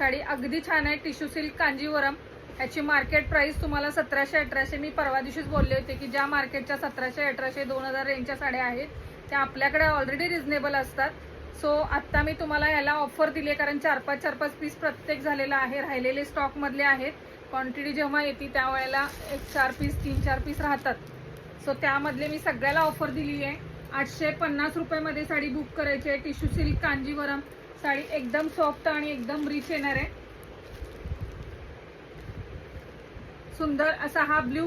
साडी अगदी छान आहे, टिश्यू सिल्क कांजीवरम। याची मार्केट प्राइस तुम्हाला 1700-1800, मी परवा दिवशीच बोलले होते की ज्या मार्केटच्या 1700-1800 2000 रेंजच्या साड्या आहेत त्या आपल्याकडे ऑलरेडी रिजनेबल असतात। सो आत्ता मी तुम्हाला याला ऑफर दिली आहे कारण 4-5 पीस प्रत्येक झालेला आहे, राहिलेले स्टॉक मधले आहेत। क्वांटिटी जेव्हा येते त्यावेळेला 1-4 पीस 3-4 पीस राहतात। सो त्यामधले मी सगळ्याला ऑफर दिली आहे। 850 रुपयामध्ये साडी बुक करायची आहे। टिश्यू सिल्क कांजीवरम साडी एकदम सॉफ्ट आणि एकदम रिच येणार आहे। सुंदर असा हा ब्ल्यू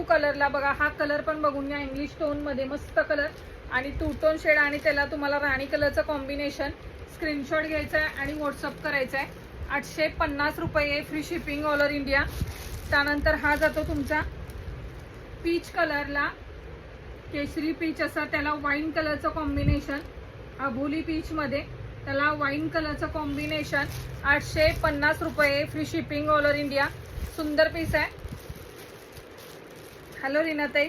कलरला बघा, हा कलर पण बघून घ्या, इंग्लिश टोन मध्ये मस्त कलर आणि टू टोन शेड आणि त्याला तुम्हाला राणी कलरचं कॉम्बिनेशन। स्क्रीनशॉट घ्यायचा आहे आणि व्हॉट्सअप करायचा आहे। 850 रुपये, free shipping all over India. त्यानंतर हा जातो तुमचा पीच कलरला, केशरी पीच असा, त्याला वाईन कलरचं कॉम्बिनेशन, अबोली पीच मध्ये त्याला वाईन कलरचं कॉम्बिनेशन। 850 रुपये, free shipping all over India. सुंदर पीस आहे। हॅलो रीनाताई,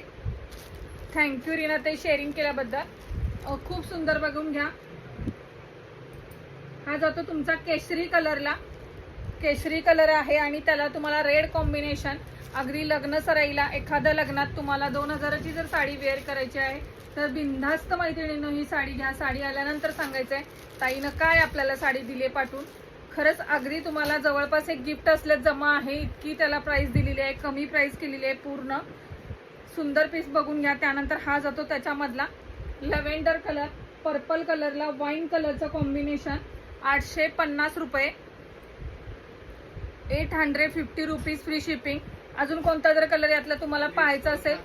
थँक्यू रीनाताई शेअरिंग केल्याबद्दल। खूप सुंदर, बघून घ्या। हा जातो तुमचा केशरी कलरला, केशरी कलर आहे आणि त्याला तुम्हाला रेड कॉम्बिनेशन। अगदी लग्न सराईला एखाद्या लग्नात तुम्हाला 2000ची जर साडी वेअर करायची आहे तर बिनधास्त मैत्रिणींनो ही साडी घ्या। साडी आल्यानंतर सांगायचंय ताईनं काय आपल्याला साडी दिली पाठवून। खरंच अगदी तुम्हाला जवळपास एक गिफ्ट असल्यात जमा आहे, इतकी त्याला प्राइस दिलेली आहे, कमी प्राइस केलेली आहे पूर्ण। सुंदर पीस बघून घ्या। त्यानंतर हा जातो त्याच्यामधला लव्हेंडर कलर, पर्पल कलरला वाईन कलरचं कॉम्बिनेशन। 850 रुपये, 850 रुपीज, फ्री शिपिंग। अजून कोणता जर कलर यातला तुम्हाला पाहायचा असेल